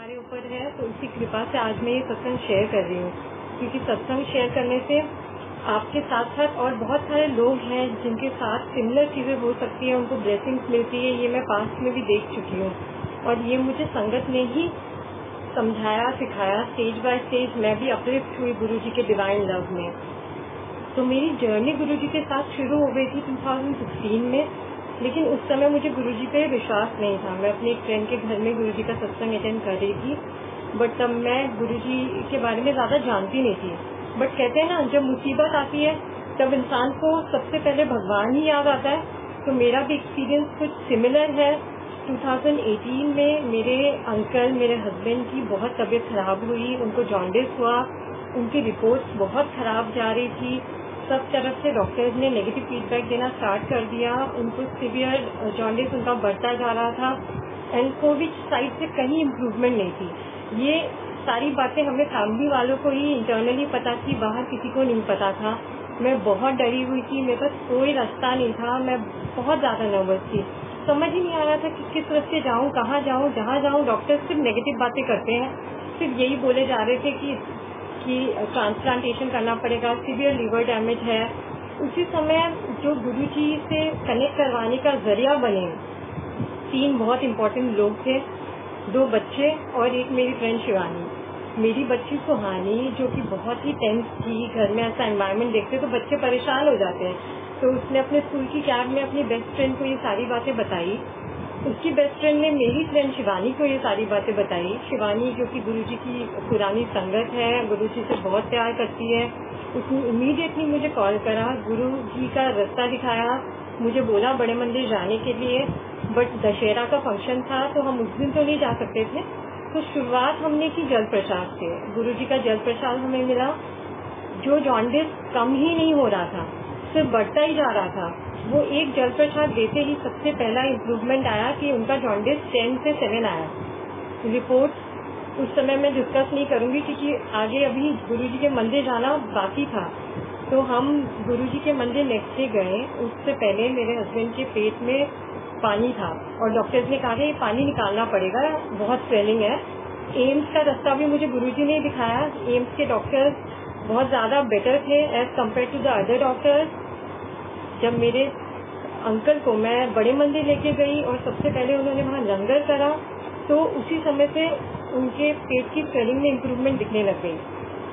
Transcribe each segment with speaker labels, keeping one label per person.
Speaker 1: हमारे ऊपर है, तो इसी कृपा से आज मैं ये सत्संग शेयर कर रही हूँ, क्योंकि सत्संग शेयर करने से आपके साथ साथ और बहुत सारे लोग हैं जिनके साथ सिमिलर चीज़ें हो सकती है, उनको ब्लेसिंग्स मिलती है। ये मैं पास्ट में भी देख चुकी हूँ और ये मुझे संगत ने ही समझाया, सिखाया। स्टेज बाय स्टेज मैं भी अपलिफ्ट हुई गुरु जी के डिवाइन लव में। तो मेरी जर्नी गुरु जी के साथ शुरू हो गई थी 2016 में, लेकिन उस समय मुझे गुरुजी पे विश्वास नहीं था। मैं अपनी एक फ्रेंड के घर में गुरुजी का सत्संग अटेंड कर रही थी, बट तब मैं गुरुजी के बारे में ज़्यादा जानती नहीं थी। बट कहते हैं ना, जब मुसीबत आती है तब इंसान को सबसे पहले भगवान ही याद आता है। तो मेरा भी एक्सपीरियंस कुछ सिमिलर है। 2018 में मेरे अंकल, मेरे हस्बैंड की बहुत तबीयत खराब हुई, उनको जॉन्डिस हुआ, उनकी रिपोर्ट्स बहुत खराब जा रही थी। सब तरफ से डॉक्टर्स ने नेगेटिव फीडबैक देना स्टार्ट कर दिया। उनको सीवियर जॉन्डिस उनका बढ़ता जा रहा था एंड कोविड साइड से कहीं इम्प्रूवमेंट नहीं थी। ये सारी बातें हमें फैमिली वालों को ही इंटरनली पता थी, बाहर किसी को नहीं पता था। मैं बहुत डरी हुई थी, मेरे पास कोई रास्ता नहीं था, मैं बहुत ज़्यादा नर्वस थी। समझ ही नहीं आ रहा था कि किस रास्ते जाऊँ, कहाँ जाऊँ, जहाँ जाऊँ। डॉक्टर्स सिर्फ नेगेटिव बातें करते हैं, सिर्फ यही बोले जा रहे थे कि ट्रांसप्लांटेशन करना पड़ेगा, सीवियर लीवर डैमेज है। उसी समय जो गुरुजी से कनेक्ट करवाने का जरिया बने 3 बहुत इम्पोर्टेंट लोग थे, 2 बच्चे और एक मेरी फ्रेंड शिवानी। मेरी बच्ची सुहानी जो कि बहुत ही टेंस थी, घर में ऐसा एनवायरनमेंट देखते तो बच्चे परेशान हो जाते हैं, तो उसने अपने स्कूल की कैब में अपनी बेस्ट फ्रेंड को ये सारी बातें बताई। उसकी बेस्ट फ्रेंड ने मेरी फ्रेंड शिवानी को ये सारी बातें बताई। शिवानी जो कि गुरुजी की पुरानी संगत है, गुरुजी से बहुत प्यार करती है, उसने इमीडिएटली मुझे कॉल करा, गुरुजी का रास्ता दिखाया, मुझे बोला बड़े मंदिर जाने के लिए। बट दशहरा का फंक्शन था तो हम उस दिन तो नहीं जा सकते थे, तो शुरुआत हमने की जल प्रसाद से। गुरुजी का जल प्रसाद हमें मिला। जो जॉन्डिस कम ही नहीं हो रहा था, सिर्फ बढ़ता ही जा रहा था, वो एक जल प्रसाद देते ही सबसे पहला इम्प्रूवमेंट आया कि उनका जॉन्डिस 10 से 7 आया। रिपोर्ट उस समय मैं डिस्कस नहीं करूंगी क्योंकि आगे अभी गुरुजी के मंदिर जाना बाकी था। तो हम गुरुजी के मंदिर नेक्स्ट डे गए। उससे पहले मेरे हस्बैंड के पेट में पानी था और डॉक्टर्स ने कहा कि ये पानी निकालना पड़ेगा, बहुत स्वेलिंग है। एम्स का रास्ता भी मुझे गुरुजी ने दिखाया। एम्स के डॉक्टर्स बहुत ज़्यादा बेटर थे as compared to the other doctors. जब मेरे अंकल को मैं बड़े मंदिर लेके गई और सबसे पहले उन्होंने वहाँ लंगर करा, तो उसी समय से उनके पेट की स्वेलिंग में इम्प्रूवमेंट दिखने लग गई।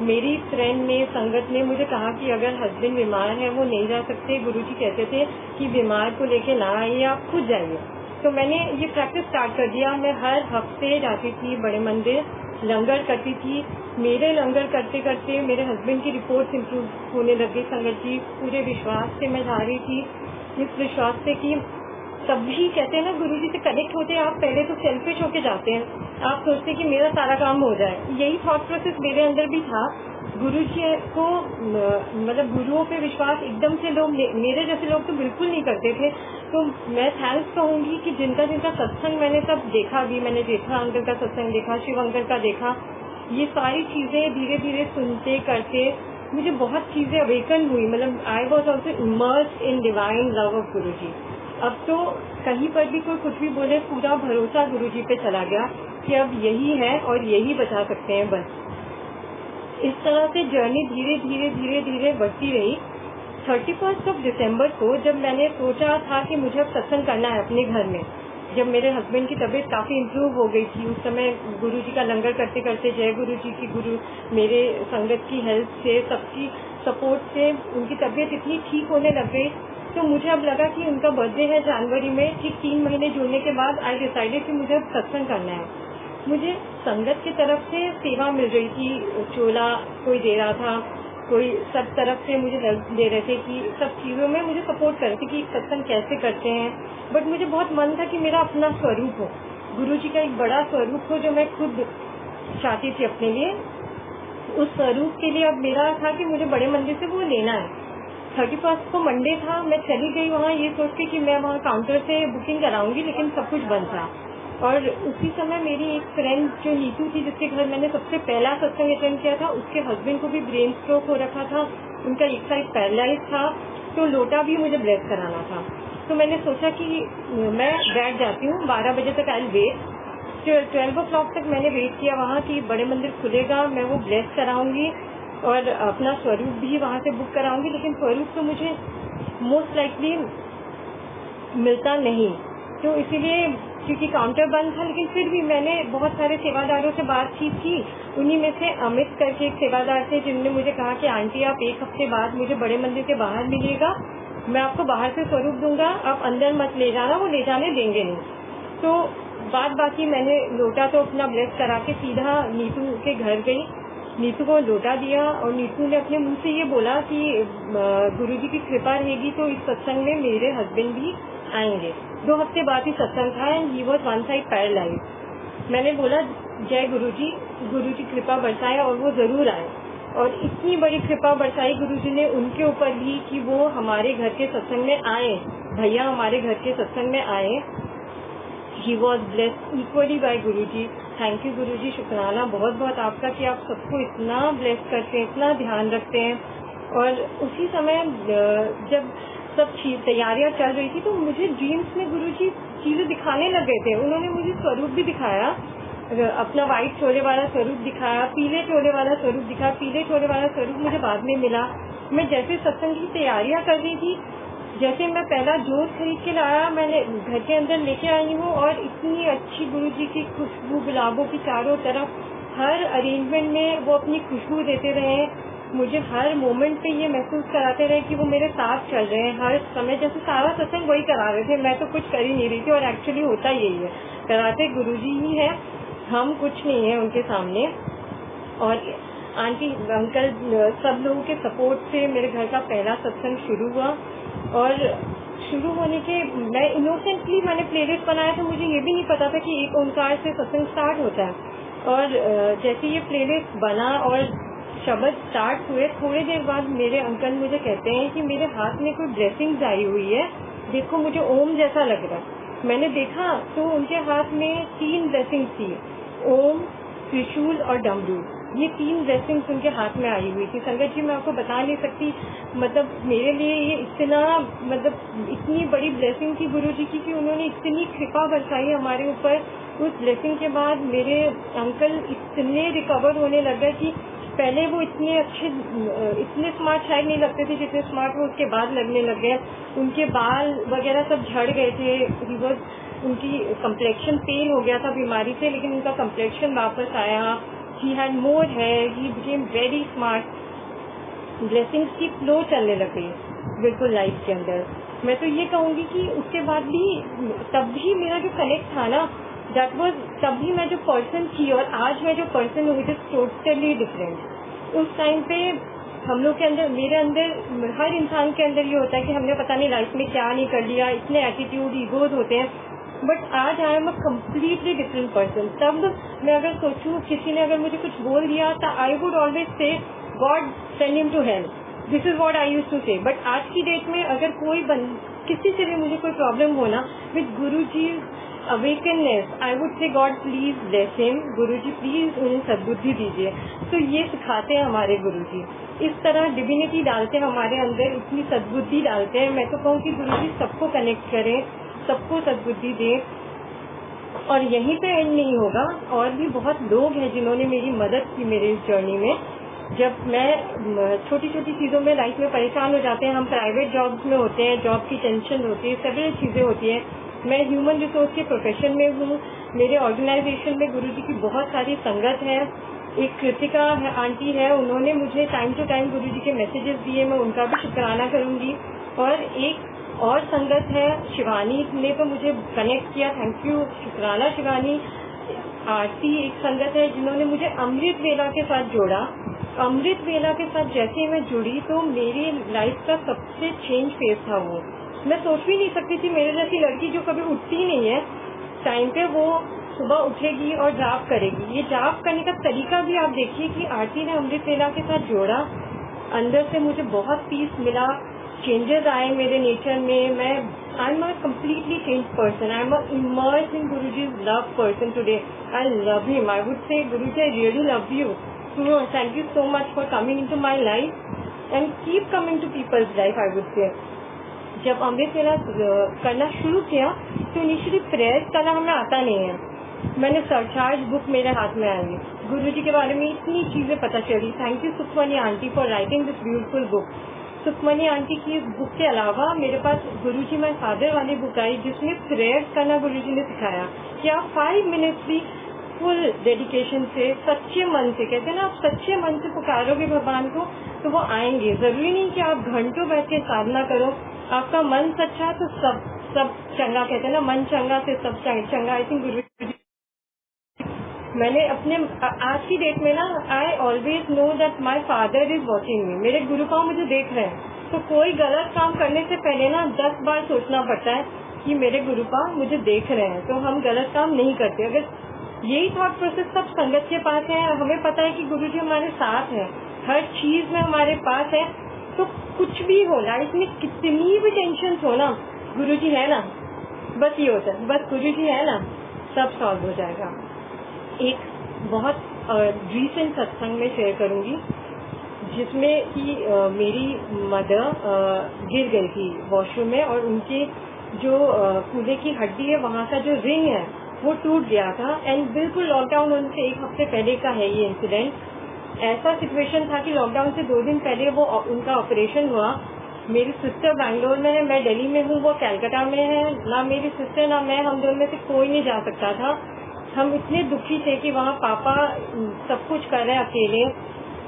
Speaker 1: मेरी फ्रेंड ने, संगत ने मुझे कहा कि अगर हस्बैंड बीमार है, वो नहीं जा सकते, गुरुजी कहते थे कि बीमार को लेके ना आइए, आप खुद जाइए। तो मैंने ये प्रैक्टिस स्टार्ट कर दिया। मैं हर हफ्ते जाती थी बड़े मंदिर, लंगर करती थी। मेरे लंगर करते करते मेरे हस्बैंड की रिपोर्ट्स इम्प्रूव होने लग गई। संगत जी, पूरे विश्वास से मैं जा रही थी, इस विश्वास से कि सभी कहते हैं ना, गुरुजी से कनेक्ट होते हैं आप पहले तो सेल्फिश होके जाते हैं, आप सोचते कि मेरा सारा काम हो जाए। यही थॉट प्रोसेस मेरे अंदर भी था। गुरुजी को मतलब गुरुओं पे विश्वास एकदम से लोग, मेरे जैसे लोग तो बिल्कुल नहीं करते थे। तो मैं थैंक्स कहूँगी कि जिनका जिनका सत्संग मैंने सब देखा भी, मैंने जेठा अंकल का सत्संग देखा, शिव अंकल का देखा, ये सारी चीज़ें धीरे धीरे सुनते करके मुझे बहुत चीज़ें अवेकन हुई। मतलब I was also immersed in divine love of Guruji. अब तो कहीं पर भी कोई कुछ भी बोले, पूरा भरोसा गुरुजी पे चला गया कि अब यही है और यही बचा सकते हैं बस। इस तरह से जर्नी धीरे धीरे धीरे धीरे बढ़ती रही। 31 दिसंबर को जब मैंने सोचा था कि मुझे अब सत्संग करना है अपने घर में, जब मेरे हस्बैंड की तबीयत काफ़ी इम्प्रूव हो गई थी, उस समय गुरुजी का लंगर करते करते, जय गुरुजी की गुरु, मेरे संगत की हेल्प से, सबकी सपोर्ट से उनकी तबीयत इतनी ठीक होने लग गई। तो मुझे अब लगा कि उनका बर्थडे है जनवरी में, ठीक 3 महीने जुड़ने के बाद आई डिसाइडेड कि मुझे अब सत्संग करना है। मुझे संगत की तरफ से सेवा मिल रही थी, चोला कोई दे रहा था, कोई सब तरफ से मुझे हेल्प दे रहे थे कि सब चीज़ों में मुझे सपोर्ट कर रहे थे कि सत्संग कैसे करते हैं। बट मुझे बहुत मन था कि मेरा अपना स्वरूप हो, गुरुजी का एक बड़ा स्वरूप हो जो मैं खुद चाहती थी अपने लिए। उस स्वरूप के लिए अब मेरा था कि मुझे बड़े मंदिर से वो लेना है। 31 को मंडे था, मैं चली गई वहाँ ये सोच के कि मैं वहाँ काउंटर से बुकिंग कराऊंगी, लेकिन सब कुछ बंद था। और उसी समय मेरी एक फ्रेंड जो नीतू थी, जिसके घर मैंने सबसे पहला सत्संग अटेंड किया था, उसके हस्बैंड को भी ब्रेन स्ट्रोक हो रखा था, उनका एक साइड पैरालाइज था, तो लोटा भी मुझे ब्लेस कराना था। तो मैंने सोचा कि मैं बैठ जाती हूँ, 12 बजे तक आई वेट 12 o'clock तक मैंने वेट किया वहाँ कि बड़े मंदिर खुलेगा, मैं वो ब्लेस कराऊंगी और अपना स्वरूप भी वहाँ से बुक कराऊंगी, लेकिन स्वरूप तो मुझे मोस्ट लाइकली मिलता नहीं। तो इसीलिए क्योंकि काउंटर बंद था, लेकिन फिर भी मैंने बहुत सारे सेवादारों से बातचीत की। उन्हीं में से अमित करके एक सेवादार थे जिन्होंने मुझे कहा कि आंटी आप 1 हफ्ते बाद मुझे बड़े मंदिर के बाहर मिलिएगा, मैं आपको बाहर से स्वरूप दूंगा, आप अंदर मत ले जाना, वो ले जाने देंगे नहीं। तो बाद बाकी मैंने लोटा तो अपना ब्लेस करा के सीधा नीतू के घर गई, नीतू को लोटा दिया और नीतू ने अपने मुंह से ये बोला कि गुरुजी की कृपा रहेगी तो इस सत्संग में मेरे हस्बैंड भी आएंगे। 2 हफ्ते बाद ही सत्संग था and he was one side paralysed. मैंने बोला जय गुरुजी, गुरुजी कृपा बरसाए और वो जरूर आए, और इतनी बड़ी कृपा बरसाई गुरुजी ने उनके ऊपर भी कि वो हमारे घर के सत्संग में आए, भैया हमारे घर के सत्संग में आए। He was blessed equally by Guruji. Thank you Guruji, शुक्राना बहुत बहुत आपका कि आप सबको इतना ब्लेस करते हैं, इतना ध्यान रखते हैं। और उसी समय जब सब तैयारियां चल रही थी तो मुझे ड्रीम्स में गुरुजी चीजें दिखाने लग गए थे। उन्होंने मुझे स्वरूप भी दिखाया, अपना व्हाइट चोले वाला स्वरूप दिखाया, पीले चोले वाला स्वरूप दिखाया। पीले चोले वाला स्वरूप मुझे बाद में मिला। मैं जैसे सत्संग की तैयारियां कर रही थी, जैसे मैं पहला जोत खरीद के लाया, मैंने घर के अंदर लेके आई हूँ और इतनी अच्छी गुरुजी की खुशबू गुलाबों की चारों तरफ, हर अरेंजमेंट में वो अपनी खुशबू देते रहे। मुझे हर मोमेंट पे ये महसूस कराते रहे कि वो मेरे साथ चल रहे हैं हर समय। जैसे सारा सत्संग वही करा रहे थे, मैं तो कुछ कर ही नहीं रही थी। और एक्चुअली होता यही है, कराते गुरुजी ही है, हम कुछ नहीं है उनके सामने। और आंटी अंकल सब लोगों के सपोर्ट से मेरे घर का पहला सत्संग शुरू हुआ। और शुरू होने के मैं इनोसेंटली मैंने प्लेलिस्ट बनाया था, मुझे ये भी नहीं पता था कि 1 ओंकार से सत्संग स्टार्ट होता है। और जैसे ये प्लेलिस्ट बना और शब्द स्टार्ट हुए, थोड़ी देर बाद मेरे अंकल मुझे कहते हैं कि मेरे हाथ में कोई ब्लेसिंग्स आई हुई है, देखो मुझे ओम जैसा लग रहा है। मैंने देखा तो उनके हाथ में 3 ब्लेसिंग्स थी, ओम, त्रिशूल और डमरू। ये 3 ब्लेसिंग्स उनके हाथ में आई हुई थी। संगत जी मैं आपको बता नहीं सकती, मतलब मेरे लिए ये इतना, मतलब इतनी बड़ी ब्लेसिंग थी गुरुजी की कि उन्होंने इतनी कृपा बरसाई हमारे ऊपर। उस ब्लेसिंग के बाद मेरे अंकल इतने रिकवर होने लग गए कि पहले वो इतने अच्छे, इतने स्मार्ट शायद नहीं लगते थे जितने स्मार्ट वो उसके बाद लगने लग गए। उनके बाल वगैरह सब झड़ गए थे, उनकी कम्प्लेक्शन पेल हो गया था बीमारी से, लेकिन उनका कम्प्लेक्शन वापस आया। He had more hair, he became very smart. Blessings की फ्लो चलने लग गई बिल्कुल लाइफ के अंदर। मैं तो ये कहूँगी कि उसके बाद भी, तब भी मेरा जो कनेक्ट था ना, दैट वाज, तब भी मैं जो पर्सन थी और आज मैं जो पर्सन हूँ, इट इज टोटली डिफरेंट। उस टाइम पे हम लोग के अंदर, मेरे अंदर, हर इंसान के अंदर ये होता है कि हमने पता नहीं लाइफ में क्या नहीं कर लिया, इतने एटीट्यूड ईगोज होते हैं। बट आज आई am a completely different person. तब मैं अगर सोचूं, किसी ने अगर मुझे कुछ बोल दिया तो I would always say God send him to hell, this is what I used to say. But आज की डेट में अगर कोई किसी से भी मुझे कोई प्रॉब्लम हो ना, with Guruji awakenness, I would say God please bless him, Guruji please उन्हें सद्बुद्धि दीजिए। तो ये सिखाते हैं हमारे गुरुजी, इस तरह डिविनिटी डालते हैं हमारे अंदर, इतनी सद्बुद्धि डालते हैं। मैं तो कहूँ कि गुरुजी सबको कनेक्ट करें, सबको सद्बुद्धि दें। और यहीं पे एंड नहीं होगा, और भी बहुत लोग हैं जिन्होंने मेरी मदद की मेरे इस जर्नी में। जब मैं छोटी छोटी चीज़ों में लाइफ में परेशान हो जाते हैं, हम प्राइवेट जॉब्स में होते हैं, जॉब की टेंशन होती है, सेवरल चीज़ें होती हैं। मैं ह्यूमन रिसोर्स के प्रोफेशन में हूँ, मेरे ऑर्गेनाइजेशन में गुरुजी की बहुत सारी संगत है। एक कृतिका है, आंटी है, उन्होंने मुझे टाइम टू टाइम गुरुजी के मैसेजेस दिए, मैं उनका भी शुक्राना करूँगी। और एक और संगत है, शिवानी ने तो मुझे कनेक्ट किया, थैंक यू, शुक्राना शिवानी। आरती एक संगत है जिन्होंने मुझे अमृत वेला के साथ जोड़ा। अमृत वेला के साथ जैसे मैं जुड़ी तो मेरी लाइफ का सबसे चेंज फेज था वो। मैं सोच भी नहीं सकती थी मेरे जैसी लड़की जो कभी उठती नहीं है टाइम पे, वो सुबह उठेगी और जाप करेगी। ये जाप करने का तरीका भी आप देखिए कि आरती ने अमृत वेला के साथ जोड़ा। अंदर से मुझे बहुत पीस मिला, चेंजेस आए मेरे नेचर में। मैं I am a completely change person, I am a immerse in Guruji's love person today. I love him, I would say Guruji I really love you, thank you so much for coming into my life and keep coming to people's life, I would say. जब अमृत वेला करना शुरू किया तो initially prayer करना हमें आता नहीं है, मैंने सरचार्ज बुक मेरे हाथ में आई, गुरुजी के बारे में इतनी चीजें पता चली। Thank you Sukhmani aunty for writing this beautiful book. Sukhmani aunty की इस बुक के अलावा मेरे पास गुरुजी माय फादर वाली बुक आई, जिसमें प्रेयर्स करना गुरुजी ने सिखाया कि आप 5 मिनट्स भी फुल डेडिकेशन से, सच्चे मन से, कहते हैं ना, आप सच्चे मन से पुकारोगे भगवान को तो वो आएंगे। जरूरी नहीं कि आप घंटों बैठ के साधना करो, आपका मन सच्चा है तो सब चंगा, कहते हैं ना, मन चंगा से सब चंगा। आई थिंक गुरु मैंने अपने आज की डेट में ना, I always know that my father is watching मी, मेरे गुरुपाव मुझे देख रहे हैं। तो कोई गलत काम करने से पहले ना 10 बार सोचना पड़ता है कि मेरे गुरुपाव मुझे देख रहे हैं, तो हम गलत काम नहीं करते। अगर यही थॉट प्रोसेस सब संगत के पास है, हमें पता है कि गुरुजी हमारे साथ है, हर चीज में हमारे पास है, तो कुछ भी हो, लाइफ में कितनी भी टेंशन हो ना, गुरुजी है ना, बस ये होता है, बस गुरुजी है ना, सब सॉल्व हो जाएगा। एक बहुत रीसेंट सत्संग में शेयर करूंगी, जिसमें कि मेरी मदर गिर गई थी वॉशरूम में, और उनकी जो कूल्हे की हड्डी है वहाँ का जो रिंग है वो टूट गया था। एंड बिल्कुल लॉकडाउन होने से 1 हफ्ते पहले का है ये इंसिडेंट। ऐसा सिचुएशन था कि लॉकडाउन से 2 दिन पहले वो उनका ऑपरेशन हुआ। मेरी सिस्टर बैंगलोर में है, मैं दिल्ली में हूँ, वो कलकत्ता में है। ना मेरी सिस्टर ना मैं, हम दोनों में से कोई नहीं जा सकता था। हम इतने दुखी थे कि वहाँ पापा सब कुछ कर रहे हैं अकेले,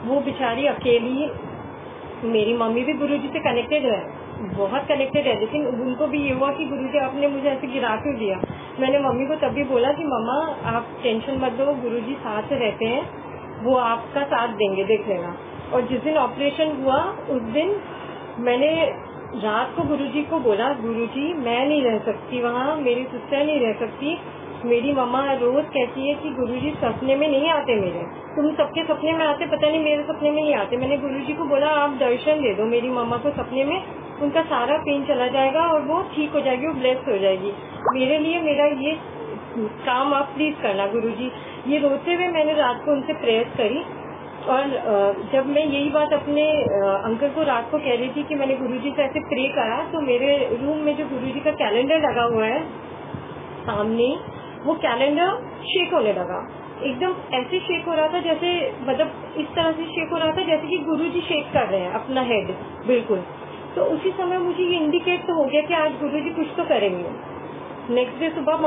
Speaker 1: वो बेचारी अकेली। मेरी मम्मी भी गुरुजी से कनेक्टेड है, बहुत कनेक्टेड है, लेकिन उनको भी ये हुआ कि गुरुजी आपने मुझे ऐसे गिरा क्यों दिया। मैंने मम्मी को तभी बोला कि मम्मा आप टेंशन मत लो, गुरुजी साथ रहते हैं, वो आपका साथ देंगे, देख लेना। और जिस दिन ऑपरेशन हुआ उस दिन मैंने रात को गुरुजी को बोला, गुरुजी मैं नहीं रह सकती वहाँ, मेरी सिस्टर नहीं रह सकती। मेरी मम्मा रोज कहती है कि गुरुजी सपने में नहीं आते मेरे, तुम सबके सपने में आते, पता नहीं मेरे सपने में नहीं आते। मैंने गुरुजी को बोला आप दर्शन दे दो मेरी मम्मा को सपने में, उनका सारा पेन चला जाएगा और वो ठीक हो जाएगी, वो ब्लेस्ड हो जाएगी। मेरे लिए मेरा ये काम आप प्लीज करना गुरुजी। ये रोते हुए मैंने रात को उनसे प्रेयर्स करी। और जब मैं यही बात अपने अंकल को रात को कह रही थी कि मैंने गुरुजी से ऐसे प्रे करा, तो मेरे रूम में जो गुरुजी का कैलेंडर लगा हुआ है सामने, वो कैलेंडर शेक होने लगा। एकदम ऐसे शेक हो रहा था जैसे, मतलब इस तरह से शेक हो रहा था जैसे कि गुरुजी शेक कर रहे हैं अपना हेड, बिल्कुल। तो उसी समय मुझे ये इंडिकेट तो हो गया कि आज गुरुजी कुछ तो करेंगे। नेक्स्ट डे सुबह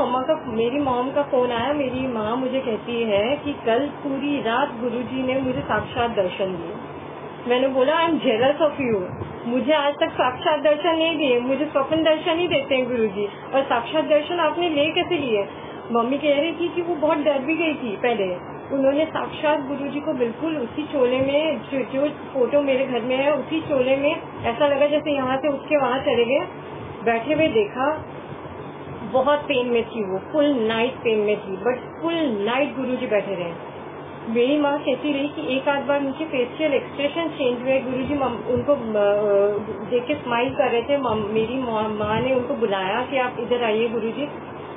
Speaker 1: मेरी मॉम का फोन आया। मेरी माँ मुझे कहती है कि कल पूरी रात गुरुजी ने मुझे साक्षात दर्शन दिए। मैंने बोला I am jealous of you, मुझे आज तक साक्षात दर्शन नहीं दिए, मुझे स्वप्न दर्शन ही देते हैं गुरुजी, और साक्षात दर्शन आपने ले कैसे लिए। मम्मी कह रही थी कि वो बहुत डर भी गई थी पहले। उन्होंने साक्षात गुरुजी को बिल्कुल उसी चोले में, जो फोटो मेरे घर में है उसी चोले में, ऐसा लगा जैसे यहाँ से उठ के वहाँ चले गए, बैठे हुए देखा। बहुत पेन में थी वो, फुल नाइट पेन में थी, बट फुल नाइट गुरुजी बैठे रहे। मेरी माँ कहती रही कि एक आध बार उनके फेशियल एक्सप्रेशन चेंज हुए, गुरुजी उनको देख के स्माइल कर रहे थे। मेरी माँ ने उनको बुलाया कि आप इधर आइए गुरुजी,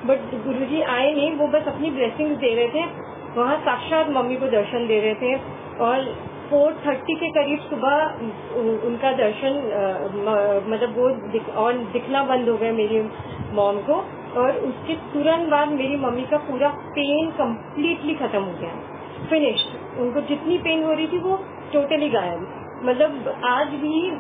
Speaker 1: बट गुरुजी आए नहीं, वो बस अपनी ब्लेसिंग्स दे रहे थे। वहाँ साक्षात मम्मी को दर्शन दे रहे थे। और 4:30 के करीब सुबह उनका दर्शन, मतलब वो दिखना बंद हो गया मेरी मॉम को, और उसके तुरंत बाद मेरी मम्मी का पूरा पेन कम्प्लीटली खत्म हो गया, फिनिश्ड। उनको जितनी पेन हो रही थी वो टोटली गायब। मतलब आज भी